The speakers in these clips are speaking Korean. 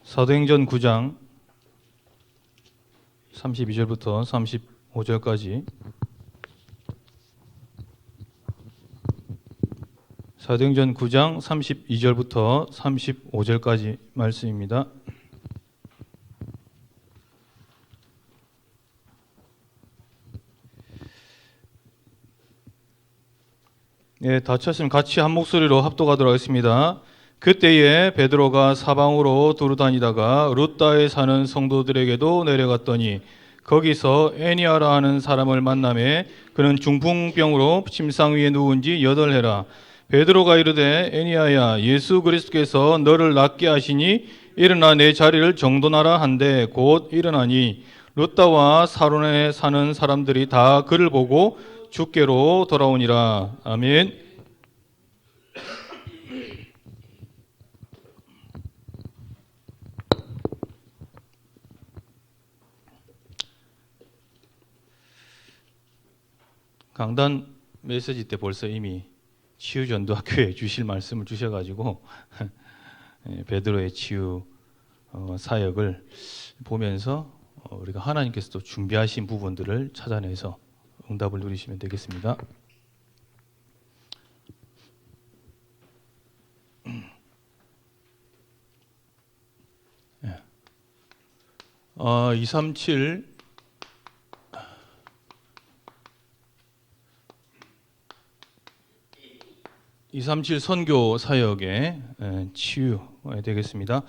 사도행전 9장 32절부터 35절까지 사도행전 9장 32절부터 35절까지 말씀입니다. 예, 다 쳤으면 같이 한 목소리로 합독하도록 하겠습니다. 그때에 베드로가 사방으로 두루다니다가 룻다에 사는 성도들에게도 내려갔더니 거기서 애니아라 하는 사람을 만나매 그는 중풍병으로 침상 위에 누운 지 8해라. 베드로가 이르되 애니아야, 예수 그리스도께서 너를 낫게 하시니 일어나 내 자리를 정돈하라 한데 곧 일어나니 룻다와 사론에 사는 사람들이 다 그를 보고 주께로 돌아오니라. 아멘. 강단 메시지 때 벌써 이미 치유전도학교에 주실 말씀을 주셔가지고 베드로의 치유 사역을 보면서 우리가 하나님께서 또 준비하신 부분들을 찾아내서 응답을 누리시면 되겠습니다. 237 237 선교 사역의 치유 되겠습니다.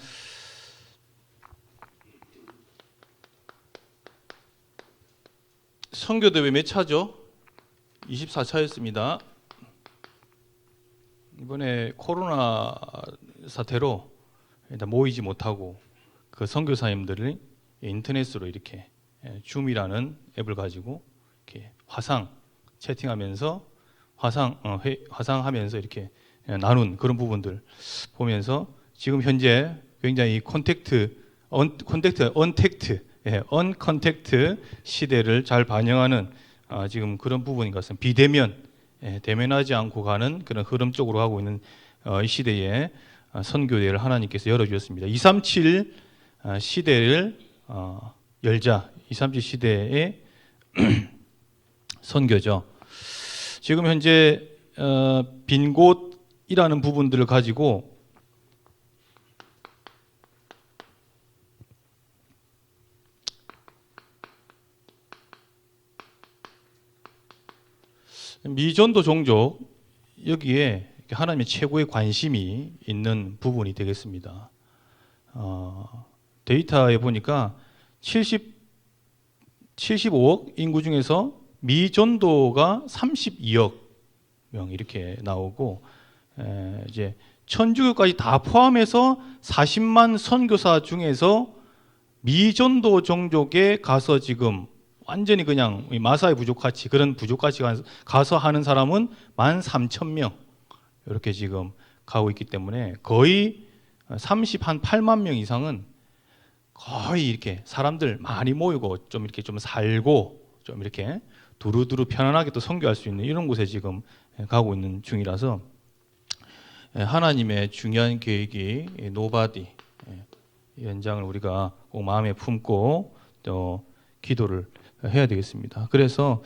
선교대회 몇 차죠? 24차였습니다. 이번에 코로나 사태로 일단 모이지 못하고 그 선교사님들이 인터넷으로 이렇게 줌이라는 앱을 가지고 이렇게 화상 채팅하면서 화상하면서 이렇게 나눈 그런 부분들 보면서 지금 현재 굉장히 언컨택트 시대를 잘 반영하는 지금 그런 부분인 것 같습니다. 비대면, 대면하지 않고 가는 그런 흐름 쪽으로 가고 있는 이 시대에 선교대회를 하나님께서 열어주셨습니다. 237 시대를 열자. 237 시대의 선교죠. 지금 현재 빈 곳이라는 부분들을 가지고 미전도 종족 여기에 하나님의 최고의 관심이 있는 부분이 되겠습니다. 데이터에 보니까 75억 인구 중에서 미전도가 32억 명 이렇게 나오고 이제 천주교까지 다 포함해서 40만 선교사 중에서 미전도 종족에 가서 지금 완전히 그냥 마사의 부족같이 그런 부족같이 가서 하는 사람은 13,000명 이렇게 지금 가고 있기 때문에 거의 8만 명 이상은 거의 이렇게 사람들 많이 모이고 좀 이렇게 좀 살고 좀 이렇게 두루두루 편안하게 또 선교할 수 있는 이런 곳에 지금 가고 있는 중이라서 하나님의 중요한 계획이 노바디 연장을 우리가 꼭 마음에 품고 또 기도를 해야 되겠습니다. 그래서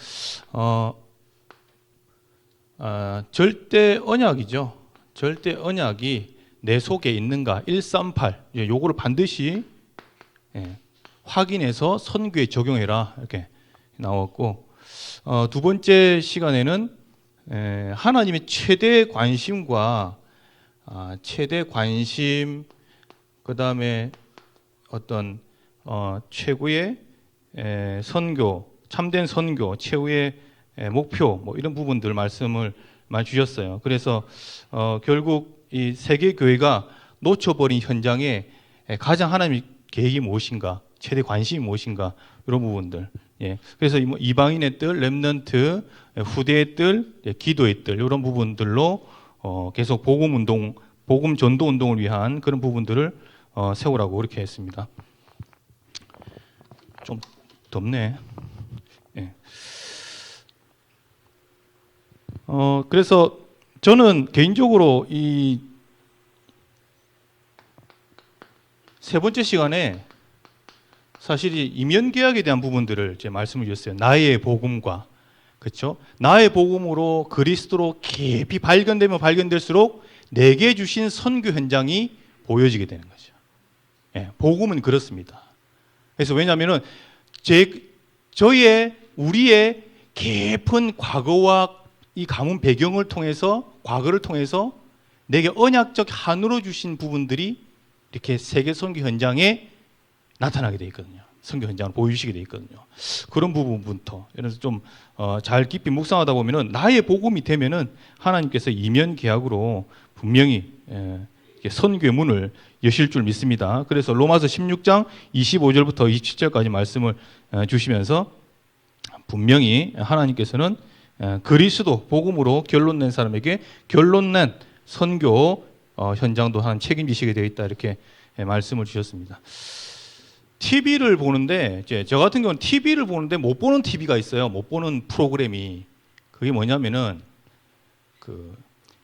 절대 언약이죠. 절대 언약이 내 속에 있는가 138 요거를 반드시 확인해서 선교에 적용해라 이렇게 나왔고 두 번째 시간에는 하나님의 최대 관심과 최대 관심 그 다음에 어떤 최고의 선교 참된 선교 최후의 목표 뭐 이런 부분들 말씀을 많이 주셨어요. 그래서 결국 이 세계 교회가 놓쳐버린 현장에 가장 하나님의 계획이 무엇인가 최대 관심이 무엇인가 이런 부분들 그래서 이방인의 뜰, 렘넌트, 후대의 뜰, 기도의 뜰 이런 부분들로 계속 복음 운동, 복음 전도 운동을 위한 그런 부분들을 세우라고 그렇게 했습니다. 좀 덥네. 그래서 저는 개인적으로 이 세 번째 시간에 사실 이 이면 계약에 대한 부분들을 이제 말씀을 주셨어요. 나의 복음과, 그렇죠? 나의 복음으로 그리스도로 깊이 발견되면 발견될수록 내게 주신 선교 현장이 보여지게 되는 거죠. 예, 복음은 그렇습니다. 그래서 왜냐하면은 우리의 깊은 과거와 이 가문 배경을 통해서, 과거를 통해서 내게 언약적 한으로 주신 부분들이 이렇게 세계 선교 현장에 나타나게 돼 있거든요. 선교 현장을 보여주시게 돼 있거든요. 그런 부분부터, 그래서 좀 잘 깊이 묵상하다 보면은 나의 복음이 되면은 하나님께서 이면 계약으로 분명히 선교의 문을 여실 줄 믿습니다. 그래서 로마서 16장 25절부터 27절까지 말씀을 주시면서 분명히 하나님께서는 그리스도 복음으로 결론낸 사람에게 결론낸 선교 현장도 한 책임지시게 되어 있다, 이렇게 말씀을 주셨습니다. TV를 보는데, 저 같은 경우는 TV를 보는데 못 보는 TV가 있어요. 못 보는 프로그램이. 그게 뭐냐면은 그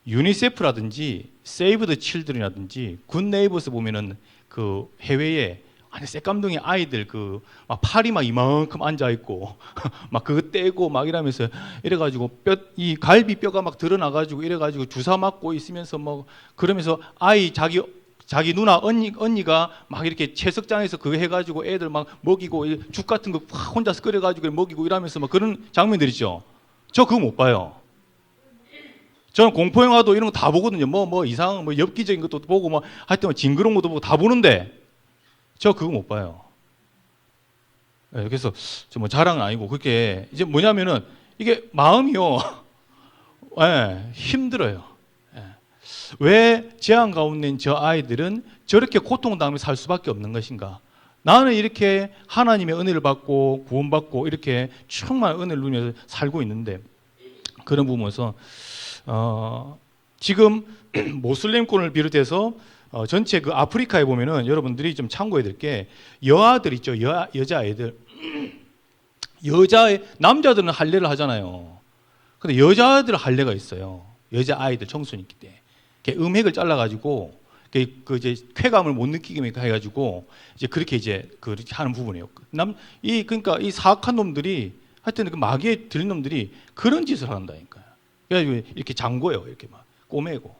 유니세프라든지 세이브 더 칠드런이라든지 굿 네이버스 보면은 그 해외에 아니 새깜둥이 아이들 그 막 팔이 막 이만큼 앉아 있고 막 그거 떼고 막 이러면서 이래가지고 이 갈비 뼈가 막 드러나가지고 이래가지고 주사 맞고 있으면서 뭐 그러면서 아이 자기 누나 언니가 막 이렇게 채석장에서 그거 해가지고 애들 막 먹이고 죽 같은 거 혼자서 끓여가지고 먹이고 이러면서 막 그런 장면들 있죠. 저 그거 못 봐요. 저는 공포 영화도 이런 거 다 보거든요. 뭐 이상한 뭐 엽기적인 것도 보고 뭐 하여튼 징그러운 것도 보고 다 보는데 저 그거 못 봐요. 네, 그래서 저 뭐 자랑은 아니고 그게 이제 뭐냐면은 이게 마음이요. 네, 힘들어요. 네. 왜 재앙 가운데 있는 저 아이들은 저렇게 고통당하며 살 수밖에 없는 것인가? 나는 이렇게 하나님의 은혜를 받고 구원받고 이렇게 충만한 은혜를 누리면서 살고 있는데 그런 부분에서 지금 모슬렘권을 비롯해서 전체 그 아프리카에 보면은 여러분들이 좀 참고해야 될 게 여아들 있죠. 여자아이들. 남자들은 할례를 하잖아요. 근데 여자아이들 할례가 있어요. 여자아이들 청소년 때. 음핵을 잘라가지고 그 이제 쾌감을 못 느끼게 해가지고 이제 그렇게 이제 그렇게 하는 부분이에요. 그러니까 이 사악한 놈들이 하여튼 그 마귀에 들린 놈들이 그런 짓을 한다니까요. 그래가지고 이렇게 잠궈요. 이렇게 막 꼬매고.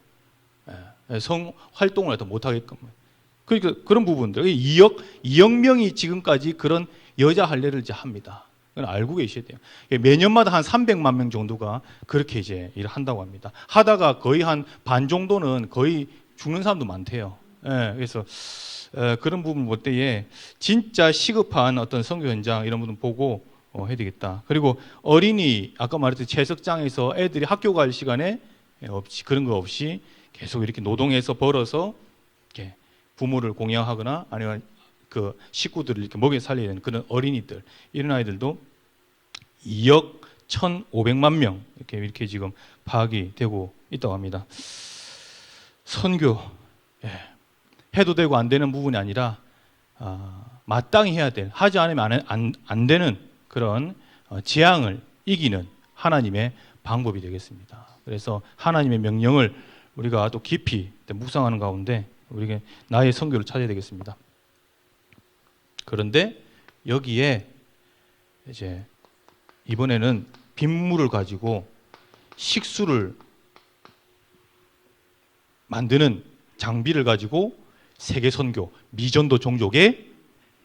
성 활동을 더 못하게끔. 그러니까 그런 부분들. 2억 명이 지금까지 그런 여자 할례를 이제 합니다. 그건 알고 계셔야 돼요. 매년마다 한 300만 명 정도가 그렇게 이제 일을 한다고 합니다. 하다가 거의 한 반 정도는 거의 죽는 사람도 많대요. 그래서 그런 부분 볼 때에 진짜 시급한 어떤 선교 현장 이런 부분 보고 해야 되겠다. 그리고 어린이 아까 말했듯이 채석장에서 애들이 학교 갈 시간에 없이 그런 거 없이 계속 이렇게 노동해서 벌어서 이렇게 부모를 공양하거나 아니면 그 식구들을 이렇게 먹여 살려야 되는 그런 어린이들, 이런 아이들도 2억 1,500만 명 이렇게 지금 파악이 되고 있다고 합니다. 선교 해도 되고 안 되는 부분이 아니라 마땅히 해야 될, 하지 않으면 안 되는 그런 재앙을 이기는 하나님의 방법이 되겠습니다. 그래서 하나님의 명령을 우리가 또 깊이 묵상하는 가운데 우리가 나의 선교를 찾아야 되겠습니다. 그런데 여기에 이제 이번에는 빗물을 가지고 식수를 만드는 장비를 가지고 세계 선교, 미전도 종족에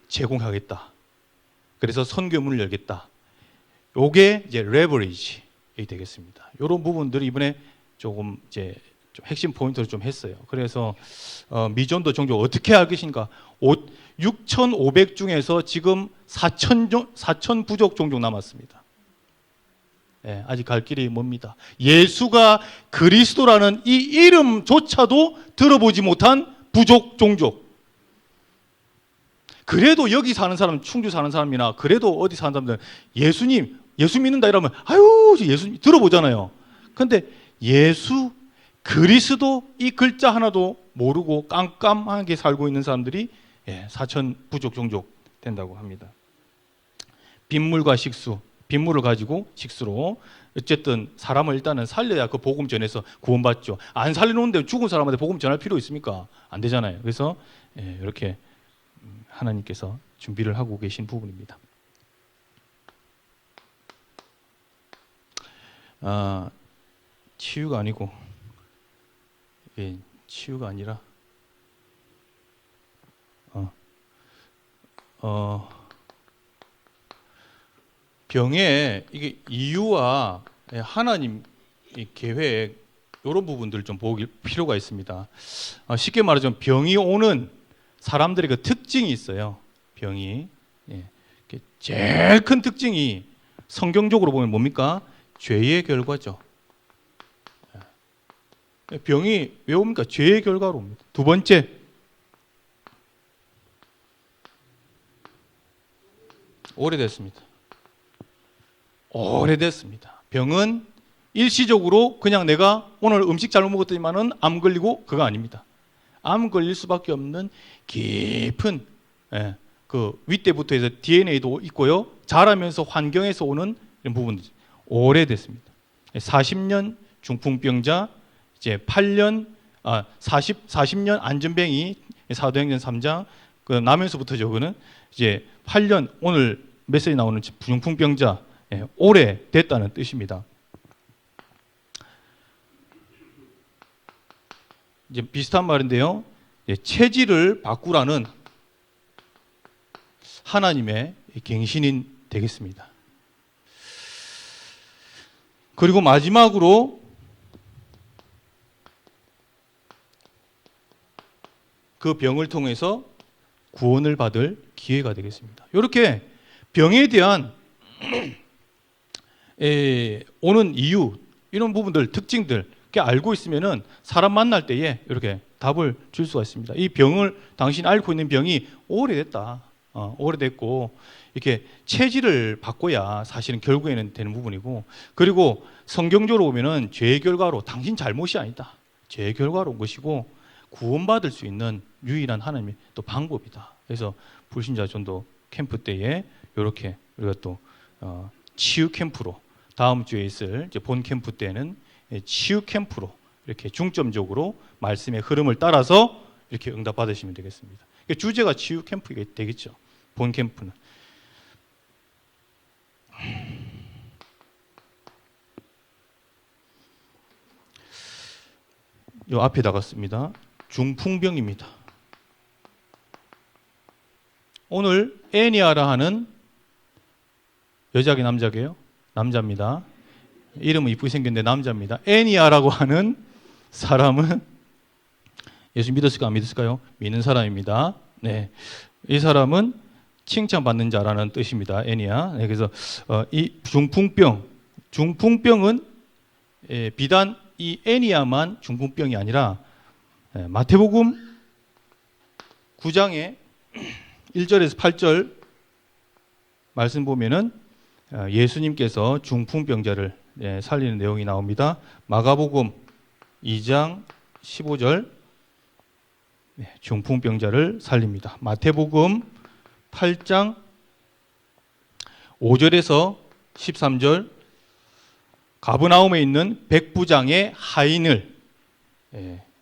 제공하겠다. 그래서 선교문을 열겠다. 요게 이제 레버리지 되겠습니다. 이런 부분들을 이번에 조금 이제 좀 핵심 포인트를 좀 했어요. 그래서 미전도 종족 어떻게 할 것인가? 6,500 중에서 지금 4,000 부족 종족 남았습니다. 아직 갈 길이 멉니다. 예수가 그리스도라는 이 이름조차도 들어보지 못한 부족 종족. 그래도 여기 사는 사람, 충주 사는 사람이나 그래도 어디 사는 사람들 예수 믿는다 이러면 아유 예수 들어보잖아요. 근데 예수 그리스도 이 글자 하나도 모르고 깜깜하게 살고 있는 사람들이 4,000 부족 종족 된다고 합니다. 빗물과 식수, 빗물을 가지고 식수로 어쨌든 사람을 일단은 살려야 그 복음 전해서 구원받죠. 안 살려놓는데 죽은 사람한테 복음 전할 필요 있습니까? 안 되잖아요. 그래서 이렇게 하나님께서 준비를 하고 계신 부분입니다. 치유가 아니고, 치유가 아니라 병의 이게 이유와 하나님 계획, 이런 부분들 좀 볼 필요가 있습니다. 쉽게 말하자면 병이 오는 사람들의 그 특징이 있어요. 병이 제일 큰 특징이 성경적으로 보면 뭡니까? 죄의 결과죠. 병이 왜 옵니까? 죄의 결과로 옵니다. 두 번째, 오래됐습니다. 병은 일시적으로 그냥 내가 오늘 음식 잘못 먹었더니만은 암 걸리고 그거 아닙니다. 암 걸릴 수밖에 없는 깊은 그 윗대부터 해서 DNA도 있고요. 자라면서 환경에서 오는 이런 부분들 오래됐습니다. 40년 중풍병자, 이제 40년 안전뱅이, 사도행전 3장 그 나면서부터 저거는 이제 8년 오늘 메시지 나오는 중풍병자 오래됐다는 뜻입니다. 이제 비슷한 말인데요. 체질을 바꾸라는 하나님의 갱신인 되겠습니다. 그리고 마지막으로 그 병을 통해서 구원을 받을 기회가 되겠습니다. 이렇게 병에 대한 오는 이유, 이런 부분들, 특징들 알고 있으면은 사람 만날 때에 이렇게 답을 줄 수가 있습니다. 이 병을 당신이 앓고 있는 병이 오래됐다. 오래됐고 이렇게 체질을 바꿔야 사실은 결국에는 되는 부분이고, 그리고 성경적으로 보면은 죄의 결과로 당신 잘못이 아니다. 죄의 결과로 온 것이고 구원받을 수 있는 유일한 하나님의 또 방법이다. 그래서 불신자 전도 캠프 때에 이렇게 우리가 또 치유 캠프로, 다음 주에 있을 이제 본 캠프 때는 치유 캠프로 이렇게 중점적으로 말씀의 흐름을 따라서 이렇게 응답 받으시면 되겠습니다. 주제가 치유 캠프가 되겠죠. 본 캠프는. 요 앞에다가 씁니다. 중풍병입니다. 오늘 애니아라 하는 여자게 남자게요? 남자입니다. 이름은 이쁘게 생겼는데 남자입니다. 애니아라고 하는 사람은 예수 믿었을까 안 믿었을까요? 믿는 사람입니다. 네, 이 사람은 칭찬받는 자라는 뜻입니다. 애니아. 네, 그래서 이 중풍병은 비단 이 애니아만 중풍병이 아니라 마태복음 9장의 1절에서 8절 말씀 보면은 예수님께서 중풍병자를 살리는 내용이 나옵니다. 마가복음 2장 15절 중풍병자를 살립니다. 마태복음 8장 5절에서 13절 가브나움에 있는 백부장의 하인을,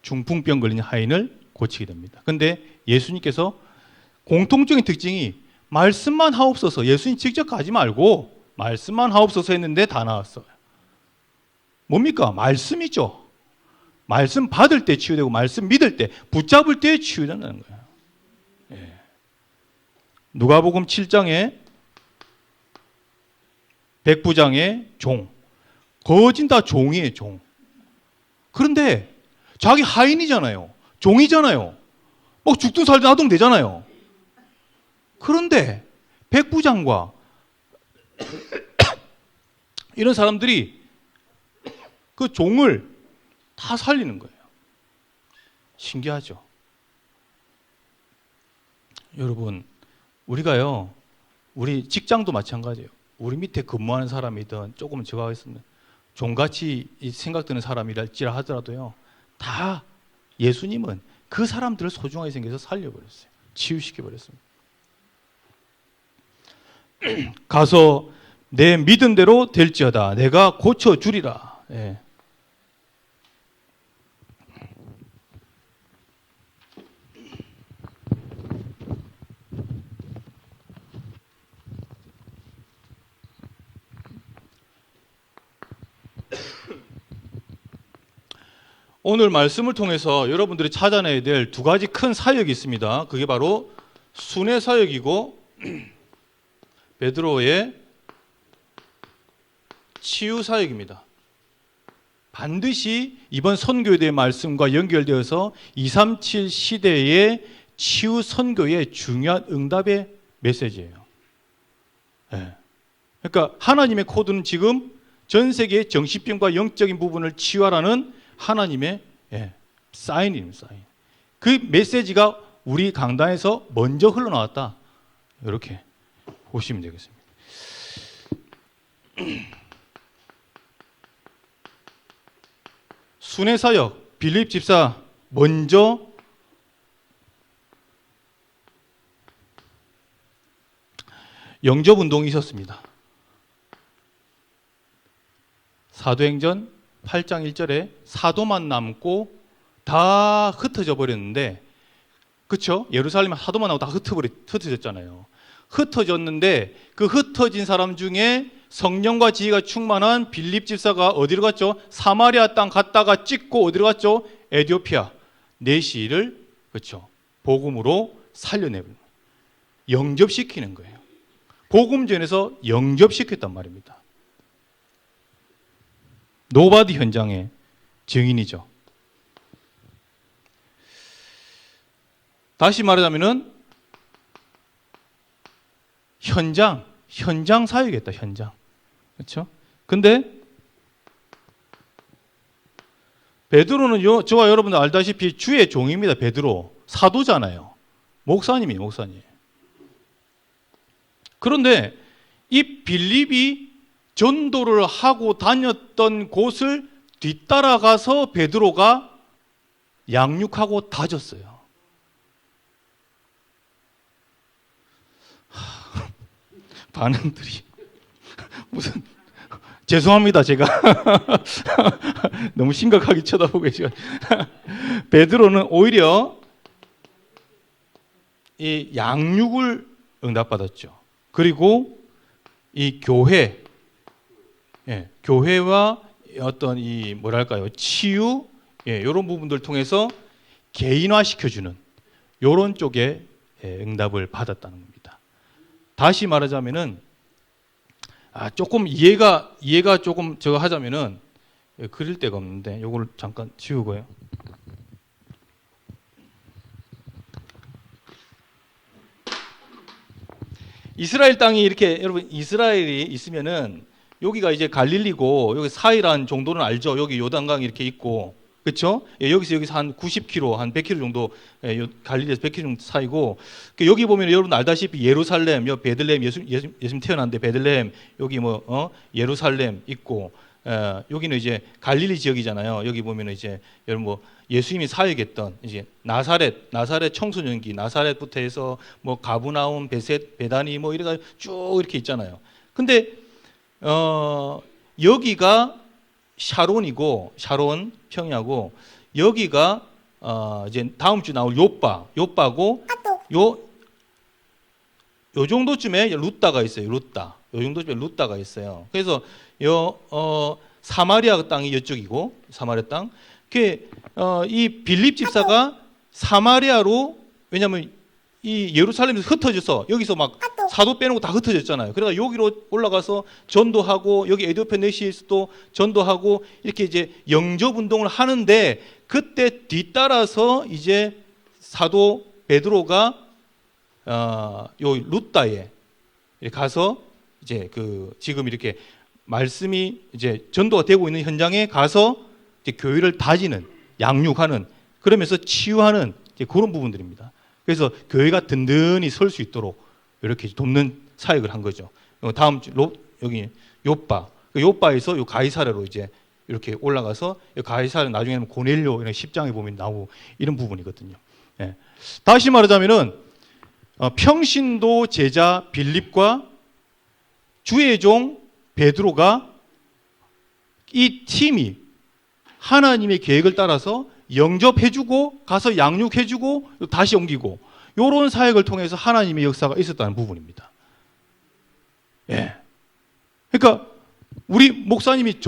중풍병 걸린 하인을 고치게 됩니다. 그런데 예수님께서 공통적인 특징이 말씀만 하옵소서, 예수님 직접 가지 말고 말씀만 하옵소서 했는데 다 나왔어요. 뭡니까? 말씀이죠. 말씀 받을 때 치유되고 말씀 믿을 때, 붙잡을 때 치유된다는 거예요. 누가복음 7장에 백부장의 종, 거진 다 종이에요. 종. 그런데 자기 하인이잖아요. 종이잖아요. 뭐 죽든 살든 하든 되잖아요. 그런데 백부장과 이런 사람들이 그 종을 다 살리는 거예요. 신기하죠? 여러분, 우리가요, 우리 직장도 마찬가지예요. 우리 밑에 근무하는 사람이든 조금 저하고 있으면 종같이 생각드는 사람이랄지라 하더라도요, 다 예수님은 그 사람들을 소중하게 생겨서 살려버렸어요. 치유시켜버렸습니다. 가서 내 믿은 대로 될지어다. 내가 고쳐주리라. 오늘 말씀을 통해서 여러분들이 찾아내야 될 두 가지 큰 사역이 있습니다. 그게 바로 순회 사역이고 베드로의 치유 사역입니다. 반드시 이번 선교에 대한 말씀과 연결되어서 237 시대의 치유 선교의 중요한 응답의 메시지예요. 네. 그러니까 하나님의 코드는 지금 전 세계의 정신병과 영적인 부분을 치유하라는 하나님의 사인입니다. 사인. 그 메시지가 우리 강단에서 먼저 흘러나왔다. 이렇게 보시면 되겠습니다. 순회 사역, 빌립 집사 먼저 영접 운동이 있었습니다. 사도행전 8장 1절에 사도만 남고 다 흩어져 버렸는데, 그렇죠? 예루살렘 사도만 남고 다 흩어졌잖아요. 흩어졌는데 그 흩어진 사람 중에 성령과 지혜가 충만한 빌립 집사가 어디로 갔죠? 사마리아 땅 갔다가 찍고 어디로 갔죠? 에티오피아 내시를, 그렇죠, 복음으로 살려내버리는, 영접시키는 거예요. 복음전에서 영접시켰단 말입니다. 노바디 현장의 증인이죠. 다시 말하자면은 현장 사역이겠다. 현장. 그렇죠? 근데 베드로는 저와 여러분들 알다시피 주의 종입니다. 베드로 사도잖아요. 목사님이에요. 목사님. 그런데 이 빌립이 전도를 하고 다녔던 곳을 뒤따라가서 베드로가 양육하고 다졌어요. 반응들이 무슨, 죄송합니다. 제가 너무 심각하게 쳐다보고 계시죠. 베드로는 오히려 이 양육을 응답받았죠. 그리고 이 교회와 어떤 이 뭐랄까요, 치유, 이런 부분들 통해서 개인화시켜주는 이런 쪽에 응답을 받았다는 겁니다. 다시 말하자면은 조금 이해가 조금 저거 하자면은, 그릴 데가 없는데 요거를 잠깐 지우고요. 이스라엘 땅이 이렇게, 여러분 이스라엘이 있으면은 여기가 이제 갈릴리고 여기 사이란 정도는 알죠. 여기 요단강이 이렇게 있고, 그렇죠? 여기서 한 90km, 한 100km 정도, 갈릴리에서 100km 정도 사이고, 여기 보면 여러분 알다시피 예루살렘, 베들레헴, 예수님 태어났는데 베들레헴, 여기 예루살렘 있고, 여기는 이제 갈릴리 지역이잖아요. 여기 보면 이제 여러분 예수님이 사역했던 이제 나사렛 청소년기, 나사렛부터 해서 가브나움, 베셋, 베다니 이래가 쭉 이렇게 있잖아요. 근데 여기가 샤론 평야고, 여기가 이제 다음 주 나올 요빠고, 요 정도쯤에 루따가 있어요. 요 정도쯤에 루따가 있어요. 그래서 사마리아 땅이 이쪽이고, 사마리아 땅. 이 빌립 집사가 사마리아로, 왜냐하면 이 예루살렘에서 흩어져서 여기서 막 사도 빼놓고 다 흩어졌잖아요. 그래서 여기로 올라가서 전도하고, 여기 에티오피아 내시에서도 전도하고, 이렇게 이제 영접 운동을 하는데, 그때 뒤따라서 이제 사도 베드로가 요 루따에 가서 이제 지금 이렇게 말씀이 이제 전도가 되고 있는 현장에 가서 이제 교회를 다지는, 양육하는, 그러면서 치유하는 이제 그런 부분들입니다. 그래서 교회가 든든히 설 수 있도록 이렇게 돕는 사역을 한 거죠. 다음 주 여기 요빠에서 요 가이사랴로 이제 이렇게 올라가서, 가이사랴 나중에는 고넬료 10장에 보면 나오고 이런 부분이거든요. 다시 말하자면은 평신도 제자 빌립과 주의 종 베드로가, 이 팀이 하나님의 계획을 따라서 영접해주고 가서 양육해주고 다시 옮기고, 이런 사역을 통해서 하나님의 역사가 있었다는 부분입니다. 그러니까 우리 목사님이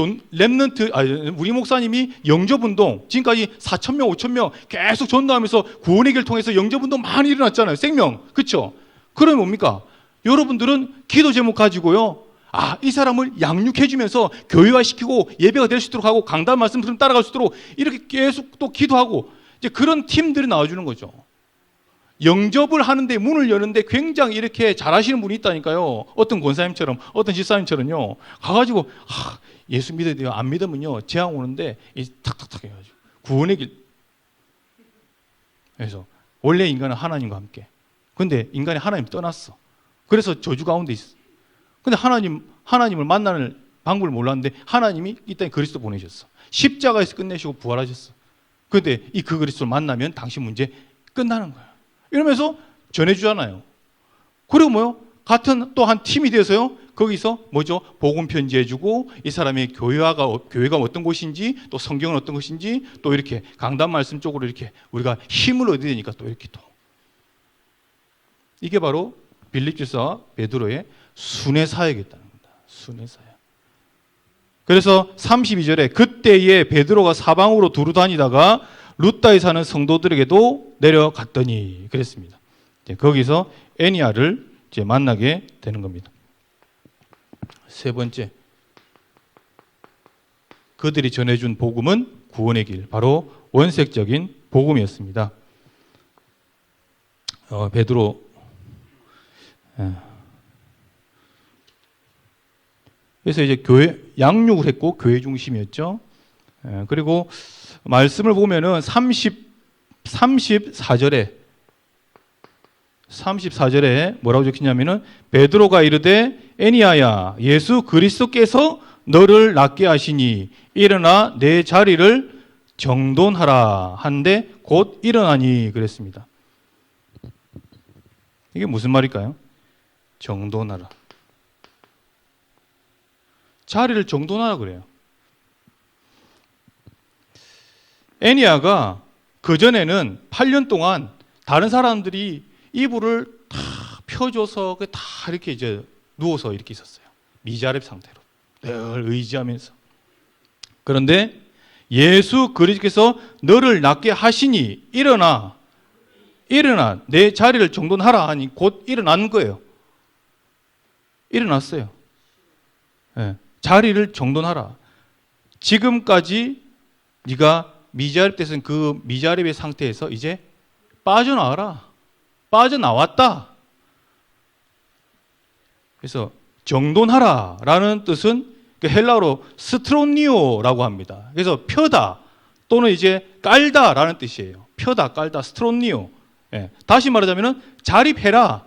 우리 목사님이 영접운동 지금까지 4,000명, 5,000명 계속 전도하면서 구원의 길을 통해서 영접운동 많이 일어났잖아요. 생명, 그렇죠? 그러면 뭡니까? 여러분들은 기도 제목 가지고요. 이 사람을 양육해주면서 교회화시키고 예배가 될 수 있도록 하고 강단 말씀을 따라갈 수 있도록 이렇게 계속 또 기도하고 이제 그런 팀들이 나와주는 거죠. 영접을 하는데 문을 여는데 굉장히 이렇게 잘하시는 분이 있다니까요. 어떤 권사님처럼 어떤 집사님처럼요. 가가지고 예수 믿어야 돼요. 안 믿으면요 재앙 오는데 탁탁탁 해가지고 구원의 길. 그래서 원래 인간은 하나님과 함께. 근데 인간이 하나님 떠났어. 그래서 저주 가운데 있어. 근데 하나님을 만나는 방법을 몰랐는데 하나님이 이 땅에 그리스도 보내셨어. 십자가에서 끝내시고 부활하셨어. 근데 그 그리스도를 만나면 당신 문제 끝나는 거야. 이러면서 전해주잖아요. 그리고 뭐요? 같은 또 한 팀이 돼서요. 거기서 뭐죠? 복음 편지해주고 이 사람의 교회가 어떤 곳인지 또 성경은 어떤 것인지 또 이렇게 강단 말씀 쪽으로 이렇게 우리가 힘을 얻어야 되니까 또 이렇게 또 이게 바로 빌립주서 베드로의 순회 사역이었다는 겁니다. 순회 사역. 그래서 32절에 그때에 베드로가 사방으로 두루 다니다가 루다에 사는 성도들에게도 내려갔더니 그랬습니다. 거기서 애니아를 이제 만나게 되는 겁니다. 세 번째, 그들이 전해준 복음은 구원의 길, 바로 원색적인 복음이었습니다. 베드로 그래서 이제 교회 양육을 했고 교회 중심이었죠. 그리고 말씀을 보면은 34절에 뭐라고 적히냐면은 베드로가 이르되 애니아야 예수 그리스도께서 너를 낫게 하시니 일어나 내 자리를 정돈하라 한데 곧 일어나니 그랬습니다. 이게 무슨 말일까요? 정돈하라. 자리를 정돈하라 그래요. 애니아가 그전에는 8년 동안 다른 사람들이 이불을 다 펴줘서 다 이렇게 이제 누워서 이렇게 있었어요. 미자립 상태로 늘 의지하면서. 그런데 예수 그리스도께서 너를 낫게 하시니 일어나 내 자리를 정돈하라 하니 곧 일어난 거예요. 일어났어요. 네. 자리를 정돈하라. 지금까지 네가 미자립 때는 그 미자립의 상태에서 이제 빠져나와라. 빠져나왔다. 그래서 정돈하라 라는 뜻은 헬라어로 스트로니오라고 합니다. 그래서 펴다 또는 이제 깔다 라는 뜻이에요. 펴다, 깔다, 스트로니오. 예. 다시 말하자면 자립해라.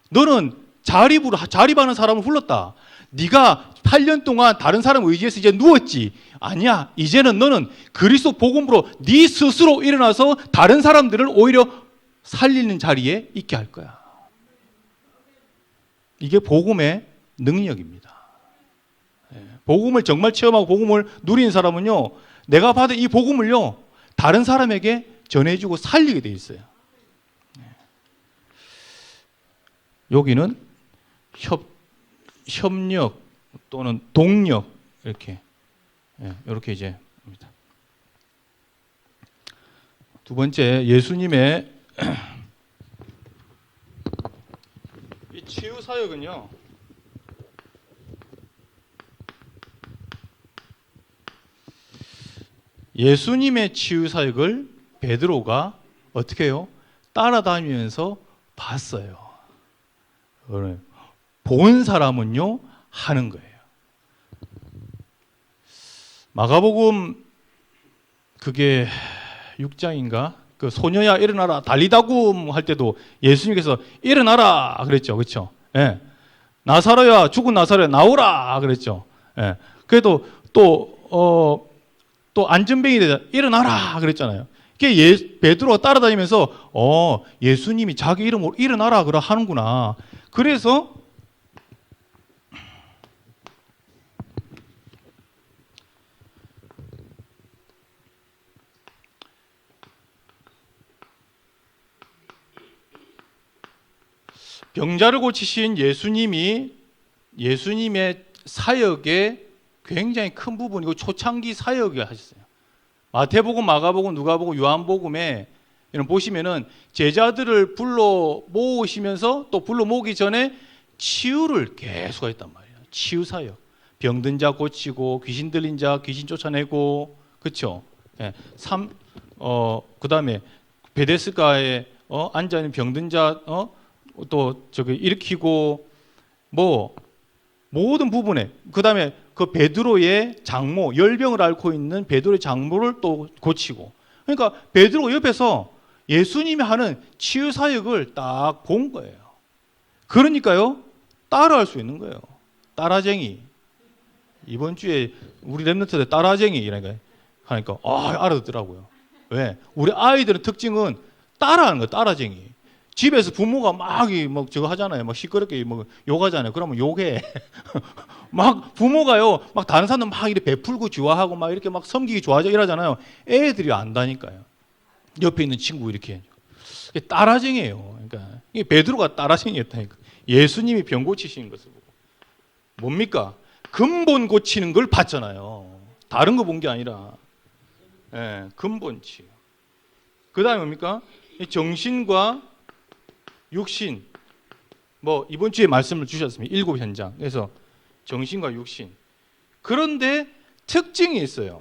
너는 자립하는 사람을 불렀다. 네가 8년 동안 다른 사람 의지해서 이제 누웠지. 아니야. 이제는 너는 그리스도 복음으로 네 스스로 일어나서 다른 사람들을 오히려 살리는 자리에 있게 할 거야. 이게 복음의 능력입니다. 복음을 정말 체험하고 복음을 누리는 사람은요, 내가 받은 이 복음을요, 다른 사람에게 전해주고 살리게 돼 있어요. 여기는 협력 또는 동력 이렇게 이제 합니다. 두 번째, 예수님의 이 치유 사역은요, 예수님의 치유 사역을 베드로가 어떻게 해요? 따라다니면서 봤어요. 본 사람은요 하는 거예요. 마가복음 그게 6장인가? 그 소녀야 일어나라 달리다굼 할 때도 예수님께서 일어나라 그랬죠. 그렇죠? 예. 나사로야 죽은 나사로야 나오라 그랬죠. 예. 그래도 또 안전뱅이 되자 일어나라 그랬잖아요. 그게 베드로가 따라다니면서 예수님이 자기 이름으로 일어나라 그러 하는구나. 그래서 병자를 고치신 예수님의 사역의 굉장히 큰 부분이고 초창기 사역을 하셨어요. 마태복음, 마가복음, 누가복음, 요한복음에 이런 보시면은 제자들을 불러 모으시면서 또 불러 모으기 전에 치유를 계속 했단 말이에요. 치유 사역. 병든 자 고치고 귀신 들린 자 귀신 쫓아내고 그렇죠? 예. 그다음에 베데스가에 앉아 있는 병든 자 또 저기 일으키고 뭐 모든 부분에 그다음에 그 베드로의 장모 열병을 앓고 있는 베드로의 장모를 또 고치고 그러니까 베드로 옆에서 예수님이 하는 치유 사역을 딱 본 거예요. 그러니까요 따라할 수 있는 거예요. 따라쟁이. 이번 주에 우리 랩런트들 따라쟁이 이러니까 하니까 알아듣더라고요. 왜? 우리 아이들의 특징은 따라하는 거예요. 따라쟁이. 집에서 부모가 막 저거 하잖아요. 막 시끄럽게 욕하잖아요. 그러면 욕해. 막 부모가요, 막 다른 사람들 막 이렇게 베풀고 좋아하고 막 이렇게 막 섬기기 좋아하죠 이러잖아요. 애들이 안다니까요. 옆에 있는 친구 이렇게 따라쟁이에요. 그러니까 이게 베드로가 따라쟁이였다니까. 예수님이 병 고치시는 것을 보고 뭡니까? 근본 고치는 걸 봤잖아요. 다른 거 본 게 아니라 근본 치유. 그 다음에 뭡니까? 정신과 육신. 뭐 이번 주에 말씀을 주셨습니다. 7 현장. 그래서 정신과 육신. 그런데 특징이 있어요.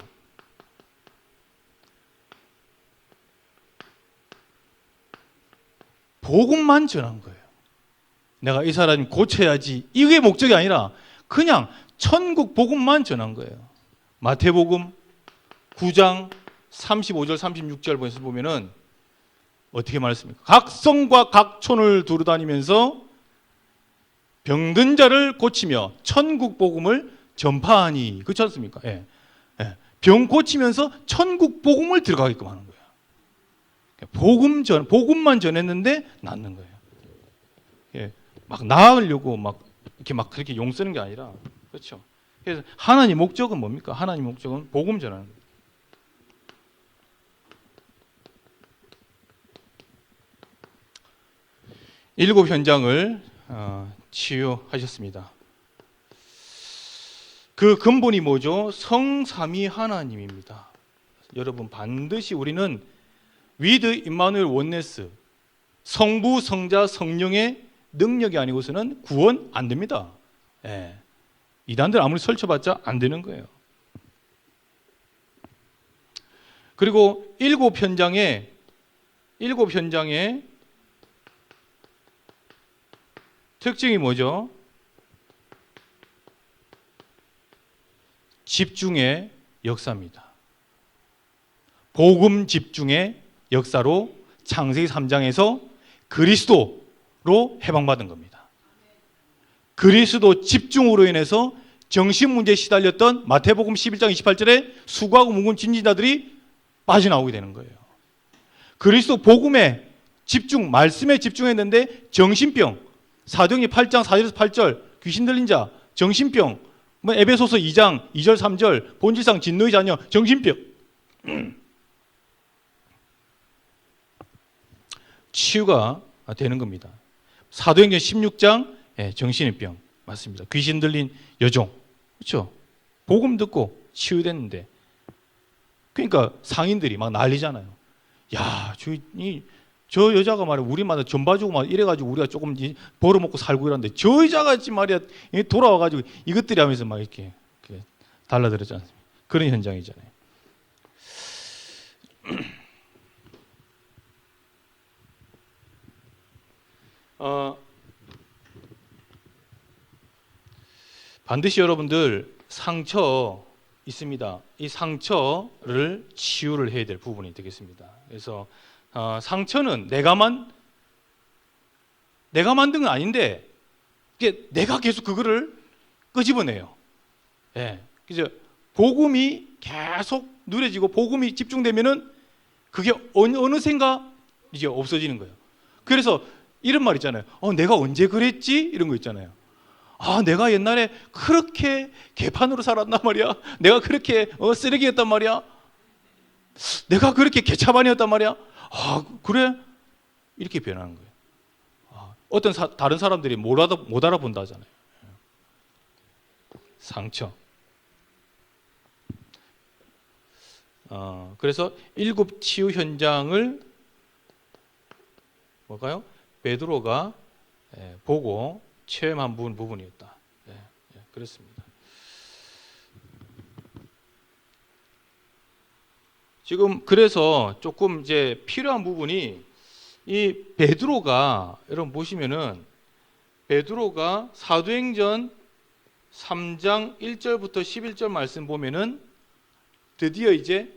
복음만 전한 거예요. 내가 이 사람이 고쳐야지. 이게 목적이 아니라 그냥 천국 복음만 전한 거예요. 마태복음 9장 35절 36절 보면은 어떻게 말했습니까? 각 성과 각 촌을 두루다니면서 병든 자를 고치며 천국 복음을 전파하니. 그렇지 않습니까? 예. 예. 병 고치면서 천국 복음을 들어가게끔 하는 거예요. 복음만 전했는데 낫는 거예요. 예. 막 나으려고 막 이렇게 막 그렇게 용 쓰는 게 아니라 그렇죠. 그래서 하나님 목적은 뭡니까? 하나님 목적은 복음 전하는 거예요. 일곱 현장을 치유하셨습니다. 그 근본이 뭐죠? 성삼위 하나님입니다. 여러분 반드시 우리는 위드 임마누엘 원네스 성부, 성자, 성령의 능력이 아니고서는 구원 안 됩니다. 예. 이단들 아무리 설쳐봤자 안 되는 거예요. 그리고 일곱 현장에 특징이 뭐죠? 집중의 역사입니다. 복음 집중의 역사로 창세기 3장에서 그리스도로 해방받은 겁니다. 그리스도 집중으로 인해서 정신문제에 시달렸던 마태복음 11장 28절에 수고하고 묵은 진지자들이 빠져나오게 되는 거예요. 그리스도 복음에 집중, 말씀에 집중했는데 정신병, 사도행전 8장 4절에서 8절 귀신 들린 자, 정신병, 에베소서 2장 2절 3절 본질상 진노의 자녀, 정신병 치유가 되는 겁니다. 사도행전 16장 정신의 병 맞습니다. 귀신 들린 여종 그렇죠? 복음 듣고 치유됐는데 그러니까 상인들이 막 난리잖아요. 야, 저 여자가 말이야 우리마다 전 봐주고 막 이래가지고 우리가 조금 벌어먹고 살고 이러는데 저 여자가 말이야 돌아와가지고 이것들이 하면서 막 이렇게 달라들었지 않습니까? 그런 현장이잖아요. 반드시 여러분들 상처 있습니다. 이 상처를 치유를 해야 될 부분이 되겠습니다. 그래서 상처는 내가 만든 건 아닌데 이게 내가 계속 그거를 끄집어내요. 예. 그죠? 복음이 계속 누려지고 복음이 집중되면은 그게 어느샌가 이제 없어지는 거예요. 그래서 이런 말 있잖아요. 내가 언제 그랬지? 이런 거 있잖아요. 내가 옛날에 그렇게 개판으로 살았단 말이야. 내가 그렇게 쓰레기였단 말이야. 내가 그렇게 개차반이었단 말이야. 그래? 이렇게 변하는 거예요. 어떤 다른 사람들이 못 알아본다 하잖아요. 상처. 그래서 7 치유 현장을 뭘까요? 베드로가 보고 체험한 부분이었다. 그렇습니다. 지금 그래서 조금 이제 필요한 부분이 이 베드로가 여러분 보시면은 베드로가 사도행전 3장 1절부터 11절 말씀 보면은 드디어 이제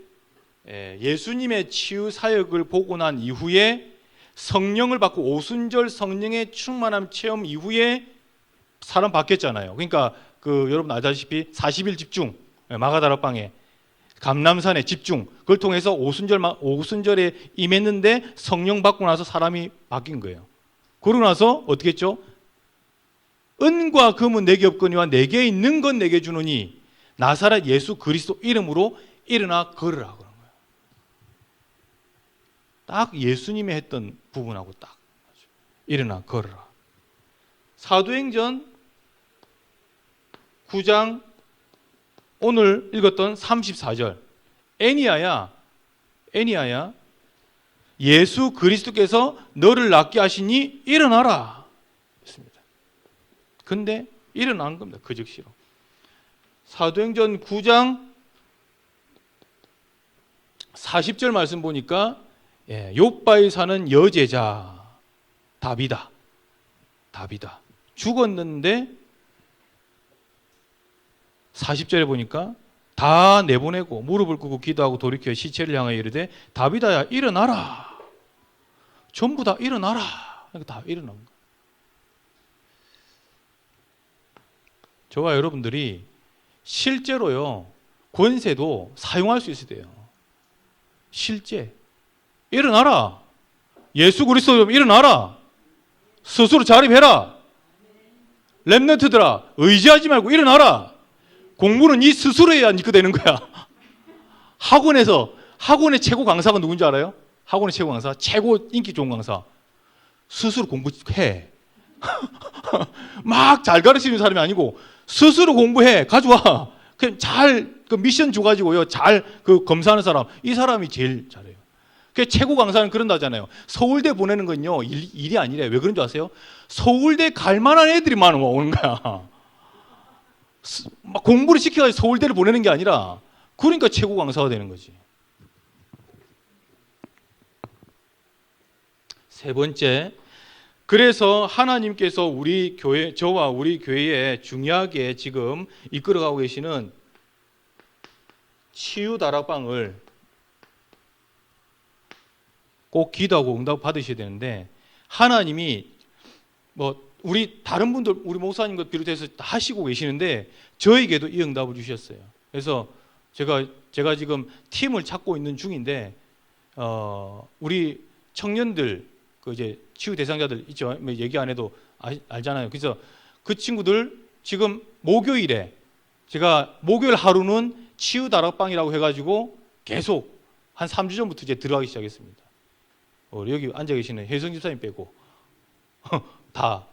예수님의 치유 사역을 보고 난 이후에 성령을 받고 오순절 성령의 충만함 체험 이후에 사람 바뀌었잖아요. 그러니까 여러분 알다시피 40일 집중 마가다락방에 감람산에 집중 그걸 통해서 오순절에 임했는데 성령 받고 나서 사람이 바뀐 거예요. 그러고 나서 어떻게 했죠? 은과 금은 내게 없거니와 내게 있는 건 내게 주노니 나사렛 예수 그리스도 이름으로 일어나 걸으라 그런 거예요. 딱 예수님이 했던 부분하고 딱 일어나 걸으라. 사도행전 9장 오늘 읽었던 34절 애니야야 예수 그리스도께서 너를 낫게 하시니 일어나라 했습니다. 근데 일어난 겁니다. 그 즉시로. 사도행전 9장 40절 말씀 보니까 욥바에 사는 여제자 다비다 죽었는데 40절에 보니까 다 내보내고 무릎을 꿇고 기도하고 돌이켜 시체를 향하여 이르되 다비다야 일어나라. 전부 다 일어나라. 다 일어난 거예요. 저와 여러분들이 실제로요 권세도 사용할 수 있어야 돼요. 실제 일어나라. 예수 그리스도 일어나라. 스스로 자립해라. 렘넌트들아 의지하지 말고 일어나라. 공부는 네 스스로 해야 니거 되는 거야. 학원의 최고 강사가 누군지 알아요? 학원의 최고 강사, 최고 인기 좋은 강사. 스스로 공부해. 막 잘 가르치는 사람이 아니고 스스로 공부해. 가져와. 그냥 그 미션 줘가지고요. 검사하는 사람. 이 사람이 제일 잘해요. 최고 강사는 그런다잖아요. 서울대 보내는 건요 일이 아니래. 왜 그런 줄 아세요? 서울대 갈 만한 애들이만 오는 거야. 막 공부를 시켜가지고 서울대를 보내는 게 아니라 그러니까 최고 강사가 되는 거지. 세 번째, 그래서 하나님께서 우리 교회, 저와 우리 교회에 중요하게 지금 이끌어가고 계시는 치유 다락방을 꼭 기도하고 응답 받으셔야 되는데 하나님이 우리 다른 분들 우리 목사님과 비롯해서 다 하시고 계시는데 저에게도 이 응답을 주셨어요. 그래서 제가 지금 팀을 찾고 있는 중인데 우리 청년들 이제 치유 대상자들 있죠. 얘기 안 해도 알잖아요. 그래서 그 친구들 지금 목요일에 제가 목요일 하루는 치유 다락방이라고 해가지고 계속 한 3주 전부터 이제 들어가기 시작했습니다. 여기 앉아 계시는 혜성 집사님 빼고 다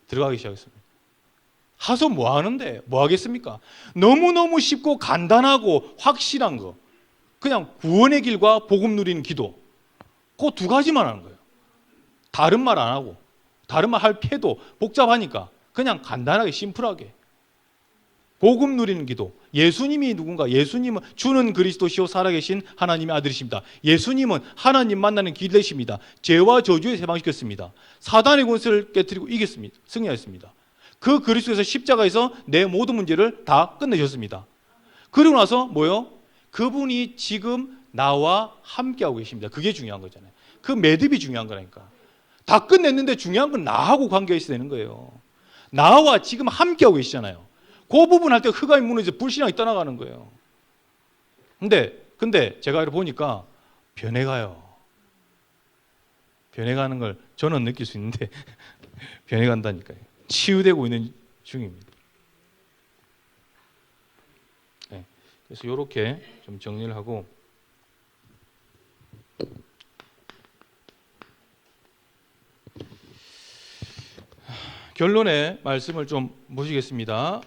들어가기 시작했습니다. 하서 뭐 하는데? 뭐 하겠습니까? 너무너무 쉽고 간단하고 확실한 거. 그냥 구원의 길과 복음 누리는 기도. 그 두 가지만 하는 거예요. 다른 말 안 하고. 다른 말 할 필요도 복잡하니까 그냥 간단하게 심플하게. 복음 누리는 기도. 예수님이 누군가? 예수님은 주는 그리스도시요 살아계신 하나님의 아들이십니다. 예수님은 하나님 만나는 길 되십니다. 죄와 저주에 해방시켰습니다. 사단의 권세를 깨뜨리고 이겼습니다. 승리하였습니다. 그 그리스도에서 십자가에서 내 모든 문제를 다 끝내셨습니다. 그리고 나서 뭐요? 그분이 지금 나와 함께하고 계십니다. 그게 중요한 거잖아요. 그 매듭이 중요한 거라니까. 다 끝냈는데 중요한 건 나하고 관계가 있어야 되는 거예요. 나와 지금 함께하고 계시잖아요. 그 부분 할 때 흑암이 무너져 불신앙이 떠나가는 거예요. 근데 제가 이렇게 보니까 변해가요. 변해가는 걸 저는 느낄 수 있는데 변해간다니까요. 치유되고 있는 중입니다. 네, 그래서 이렇게 좀 정리를 하고 결론의 말씀을 좀 보시겠습니다.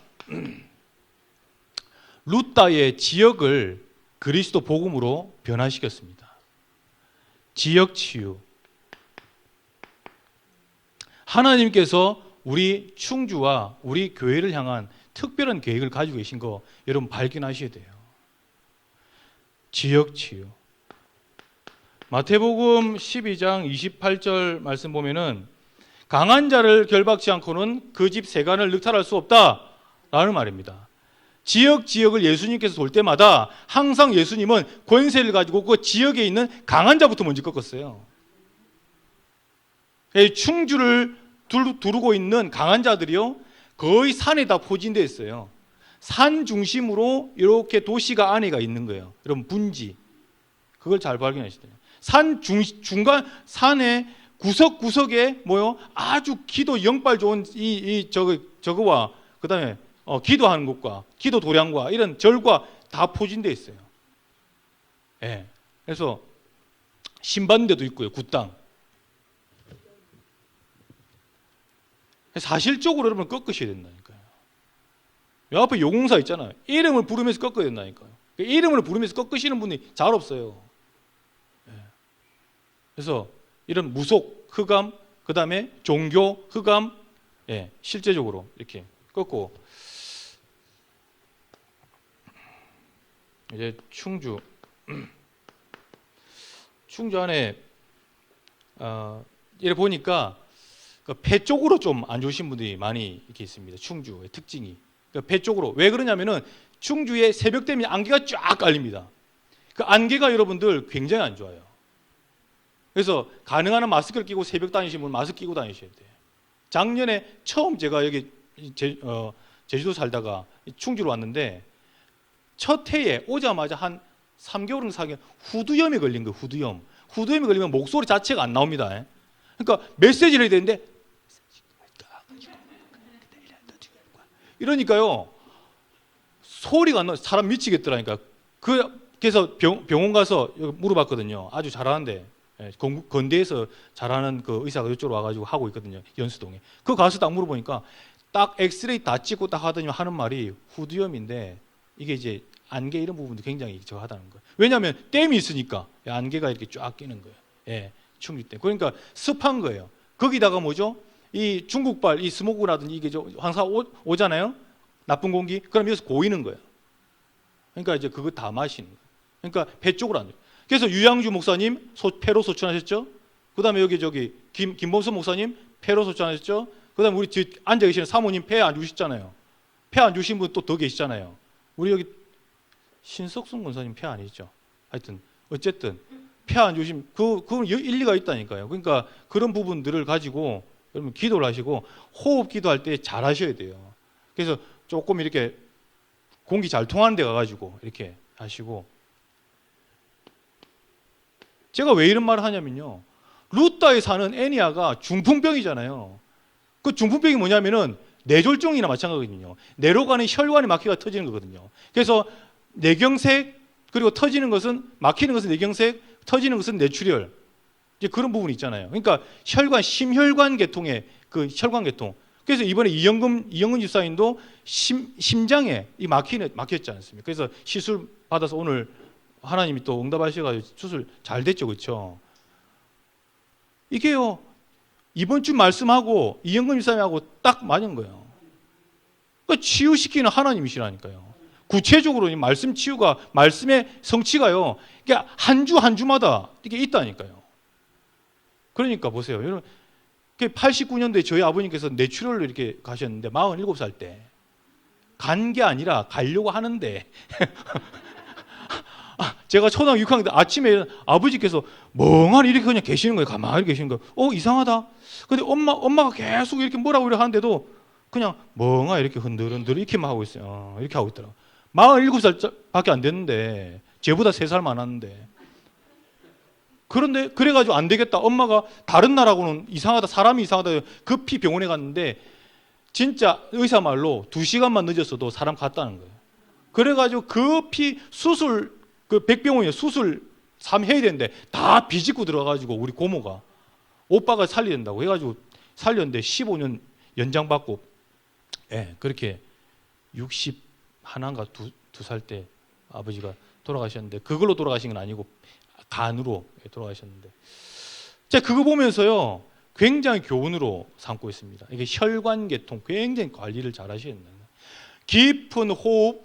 루다의 지역을 그리스도 복음으로 변화시켰습니다. 지역 치유. 하나님께서 우리 충주와 우리 교회를 향한 특별한 계획을 가지고 계신 거 여러분 발견하셔야 돼요. 지역 치유. 마태복음 12장 28절 말씀 보면은 강한 자를 결박지 않고는 그 집 세간을 늑탈할 수 없다라는 말입니다. 지역을 예수님께서 돌 때마다 항상 예수님은 권세를 가지고 그 지역에 있는 강한 자부터 먼저 꺾었어요. 충주를 두르고 있는 강한 자들이요, 거의 산에다 포진되어 있어요. 산 중심으로 이렇게 도시가 안에가 있는 거예요. 여러분, 분지. 그걸 잘 발견하셔야 돼요. 중간 산의 구석구석에 뭐요? 아주 기도 영빨 좋은 저거와 그다음에 기도하는 곳과 기도 도량과 이런 절과 다 포진되어 있어요. 예. 그래서 신반대도 있고요, 굿당. 사실적으로 여러분 꺾으셔야 된다니까요. 요 앞에 요공사 있잖아요. 이름을 부르면서 꺾어야 된다니까요. 이름을 부르면서 꺾으시는 분이 잘 없어요. 예. 그래서 이런 무속, 흑암, 그 다음에 종교, 흑암, 예, 실제적으로 이렇게 꺾고, 이제 충주 안에 이래 보니까 폐 쪽으로 좀 안 좋으신 분들이 많이 이렇게 있습니다. 충주의 특징이. 폐 쪽으로. 왜 그러냐면은 충주에 새벽 되면 안개가 쫙 깔립니다. 그 안개가 여러분들 굉장히 안 좋아요. 그래서 가능한 마스크를 끼고 새벽 다니시는 분 마스크 끼고 다니셔야 돼요. 작년에 처음 제가 여기 제주도 살다가 충주로 왔는데 첫 해에 오자마자 한 3개월은 4개월 후두염에 걸린 거예요. 후두염이 걸리면 목소리 자체가 안 나옵니다. 그러니까 메시지를 해야 되는데 이러니까요 소리가 안 나요. 사람 미치겠더라니까. 그래서 병원 가서 물어봤거든요. 아주 잘하는데, 건대에서 잘하는 그 의사가 이쪽으로 와가지고 하고 있거든요, 연수동에. 그 가서 딱 물어보니까 딱 엑스레이 다 찍고 딱 하더니 하는 말이 후두염인데 이게 이제 안개 이런 부분도 굉장히 저하다는 거예요. 왜냐하면 댐이 있으니까 안개가 이렇게 쫙 끼는 거예요. 예, 충주댐. 그러니까 습한 거예요. 거기다가 뭐죠? 이 중국발 이 스모그라든지 이게 황사 오잖아요. 나쁜 공기. 그럼 여기서 고이는 거예요. 그러니까 이제 그거 다 마시는 거예요. 그러니까 배 쪽으로 안 돼요. 그래서 유양주 목사님 폐로 소천하셨죠. 그다음에 여기 김범수 목사님 폐로 소천하셨죠. 그다음에 우리 앉아 계시는 사모님 폐 안 주셨잖아요. 폐 안 주신 분 또 더 계시잖아요. 우리 여기 신석순 권사님 폐 아니죠. 하여튼 어쨌든 폐 안 주신 그건 일리가 있다니까요. 그러니까 그런 부분들을 가지고 여러분 기도를 하시고 호흡 기도할 때 잘 하셔야 돼요. 그래서 조금 이렇게 공기 잘 통하는 데 가가지고 이렇게 하시고. 제가 왜 이런 말을 하냐면요, 루타에 사는 애니아가 중풍병이잖아요. 그 중풍병이 뭐냐면은 뇌졸중이나 마찬가지거든요. 뇌로 가는 혈관의 막히가 터지는 거거든요. 그래서 뇌경색, 그리고 터지는 것은, 막히는 것은 뇌경색, 터지는 것은 뇌출혈, 이제 그런 부분이 있잖아요. 그러니까 심혈관 계통의 그 혈관 계통. 그래서 이번에 이영금 집사님도 심장에 이 막혔지 않습니까? 그래서 시술 받아서 오늘 하나님이 또 응답하셔가지고 수술 잘 됐죠, 그렇죠? 이게요, 이번 주 말씀하고 이영금 집사님하고 딱 맞은 거예요. 그러니까 치유시키는 하나님이시라니까요. 구체적으로 이 말씀 치유가, 말씀의 성취가요, 이게 한 주마다 이게 있다니까요. 그러니까 보세요, 여러분. 89년도에 저희 아버님께서 뇌출혈로 이렇게 가셨는데 47살 때 간 게 아니라 가려고 하는데 제가 초등학교 6학년 때 아침에 아버지께서 멍하니 이렇게 그냥 계시는 거예요. 가만히 계시는 거예요. 이상하다. 근데 엄마가 계속 이렇게 뭐라고 이렇게 하는데도 그냥 멍하니 이렇게 흔들흔들 이렇게만 하고 있어요. 이렇게 하고 있더라고요. 47살밖에 안 됐는데 쟤보다 3살 많았는데. 그런데 그래가지고 안 되겠다. 엄마가 다른 나라하고는 이상하다. 사람이 이상하다. 급히 병원에 갔는데 진짜 의사 말로 2시간만 늦었어도 사람 갔다는 거예요. 그래가지고 급히 수술, 그 백병원에 수술 3 해야 되는데 다 비집고 들어가가지고 우리 고모가 오빠가 살려야 된다고 해가지고 살렸는데 15년 연장받고, 예, 그렇게 61인가 2살 때 아버지가 돌아가셨는데 그걸로 돌아가신 건 아니고 간으로 돌아가셨는데 제가 그거 보면서요 굉장히 교훈으로 삼고 있습니다. 이게 혈관계통 굉장히 관리를 잘 하셔야 된다. 깊은 호흡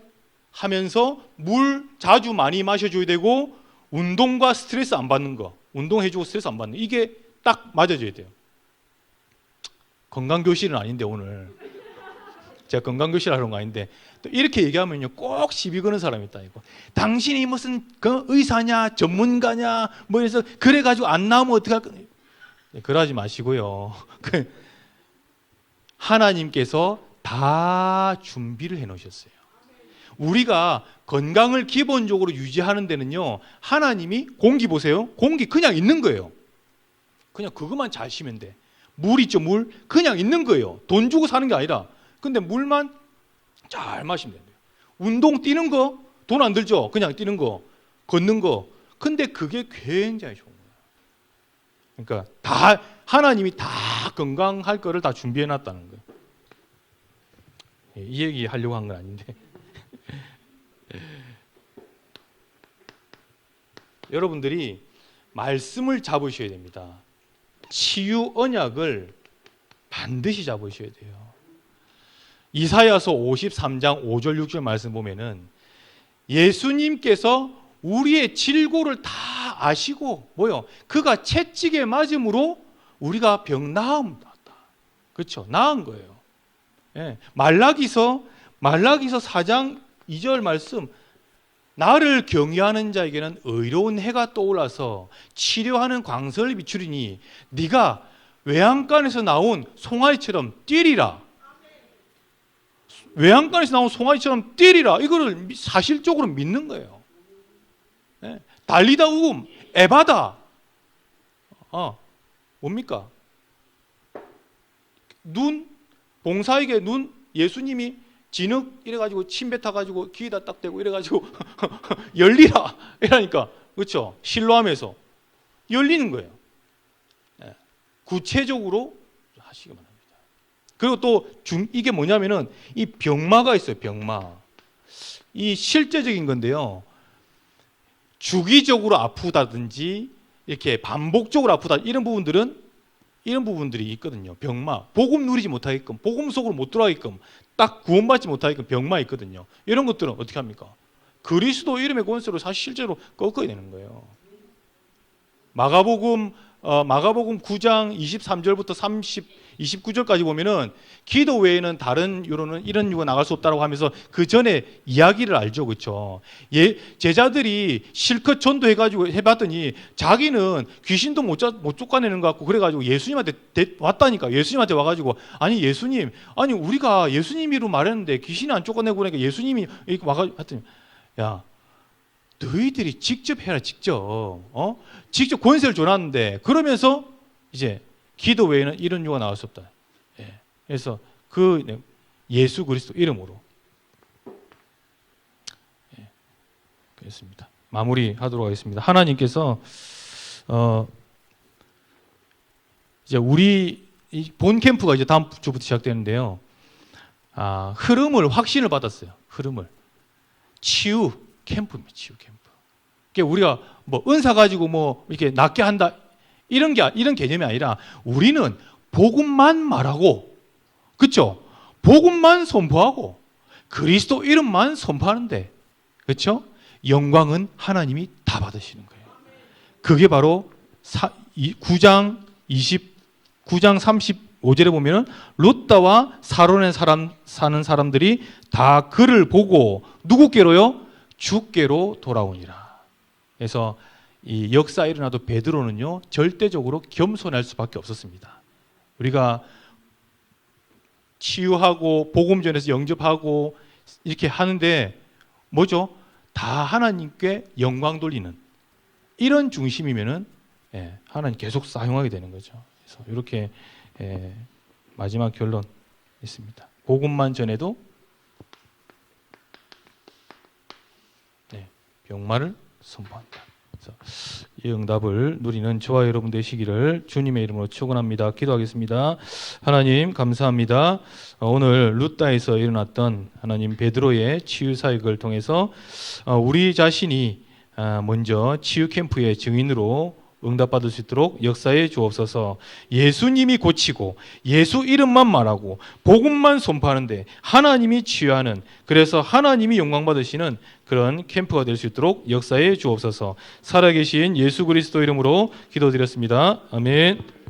하면서 물 자주 많이 마셔줘야 되고 운동과 스트레스 안 받는 거, 운동해주고 스트레스 안 받는 거, 이게 딱 맞아줘야 돼요. 건강교실은 아닌데 오늘 제가 건강교실 하러 온 거 아닌데 또 이렇게 얘기하면요 꼭 시비 거는 사람이 있다. 이거 당신이 무슨 그 의사냐 전문가냐 뭐 해서 그래가지고 안 나오면 어떡할 거냐. 그러지 마시고요. 하나님께서 다 준비를 해 놓으셨어요. 우리가 건강을 기본적으로 유지하는 데는요 하나님이 공기 보세요. 공기 그냥 있는 거예요. 그냥 그것만 잘 쉬면 돼. 물 있죠, 물 그냥 있는 거예요. 돈 주고 사는 게 아니라. 근데 물만 잘 마시면 돼요. 운동 뛰는 거 돈 안 들죠. 그냥 뛰는 거, 걷는 거. 근데 그게 굉장히 좋은 거예요. 그러니까 다 하나님이 다 건강할 거를 다 준비해 놨다는 거예요. 이 얘기 하려고 한 건 아닌데. 여러분들이 말씀을 잡으셔야 됩니다. 치유 언약을 반드시 잡으셔야 돼요. 이사야서 53장 5절 6절 말씀 보면은 예수님께서 우리의 질고를 다 아시고 뭐요? 그가 채찍에 맞음으로 우리가 병 나음 났다. 그렇죠? 나은 거예요. 예. 말라기서 4장 2절 말씀 나를 경외하는 자에게는 의로운 해가 떠올라서 치료하는 광선을 비추리니 네가 외양간에서 나온 송아지처럼 뛰리라. 외양간에서 나온 송아지처럼 뛰리라. 이거를 사실적으로 믿는 거예요. 네. 달리다 우금 에바다. 뭡니까? 눈 봉사에게 눈 예수님이 진흙 이래가지고 침 뱉어가지고 귀에다 딱 대고 이래가지고 열리라 이러니까 그렇죠? 실로암에서 열리는 거예요. 네. 구체적으로 하시기 바랍니다. 그리고 또 이게 뭐냐면은 이 병마가 있어요. 병마. 이 실제적인 건데요. 주기적으로 아프다든지 이렇게 반복적으로 아프다 이런 부분들이 있거든요. 병마. 복음 누리지 못하게끔, 복음 속으로 못 들어가게끔, 딱 구원받지 못하게끔 병마 있거든요. 이런 것들은 어떻게 합니까? 그리스도 이름의 권세로 사실 실제로 꺾어야 되는 거예요. 마가복음 9장 23절부터 29절까지 보면은 기도 외에는 다른 유로는 이런 유가 나갈 수 없다라고 하면서 그 전에 이야기를 알죠, 그렇죠? 제자들이 실컷 전도해가지고 해봤더니 자기는 귀신도 못 쫓아내는 것 같고 그래가지고 예수님한테 왔다니까. 예수님한테 와가지고 아니 예수님, 아니 우리가 예수님이로 말했는데 귀신이 안 쫓아내고 그러니까 예수님이 이렇게 와가지고 했더니 야. 너희들이 직접 해라, 직접. 직접 권세를 줘놨는데 그러면서 이제 기도 외에는 이런 유가 나올 수 없다. 예. 그래서 그 예수 그리스도 이름으로 그렇습니다. 마무리하도록 하겠습니다. 하나님께서 이제 우리 본 캠프가 이제 다음 주부터 시작되는데요. 확신을 받았어요. 흐름을 치유 캠프입니다. 치유 캠프. 그러니까 우리가 뭐 은사 가지고 뭐 이렇게 낫게 한다 이런 개념이 아니라 우리는 복음만 말하고, 그렇죠? 복음만 선포하고 그리스도 이름만 선포하는데, 그렇죠? 영광은 하나님이 다 받으시는 거예요. 그게 바로 9장 35절에 보면은 롯다와 사론의 사는 사람들이 다 그를 보고 누구께로요? 주께로 돌아오니라. 그래서 이 역사 일어나도 베드로는요 절대적으로 겸손할 수밖에 없었습니다. 우리가 치유하고 복음 전에서 영접하고 이렇게 하는데 뭐죠? 다 하나님께 영광 돌리는 이런 중심이면은 하나님 계속 사용하게 되는 거죠. 그래서 이렇게 마지막 결론 있습니다. 복음만 전해도 병마를 선포한다. 이 응답을 누리는 저와 여러분 되시기를 주님의 이름으로 축원합니다. 기도하겠습니다. 하나님 감사합니다. 오늘 룻다에서 일어났던 하나님 베드로의 치유 사역을 통해서 우리 자신이 먼저 치유 캠프의 증인으로 응답받을 수 있도록 역사해 주옵소서. 예수님이 고치고 예수 이름만 말하고 복음만 선포하는데 하나님이 치유하는, 그래서 하나님이 영광 받으시는 그런 캠프가 될 수 있도록 역사해 주옵소서. 살아계신 예수 그리스도 이름으로 기도드렸습니다. 아멘.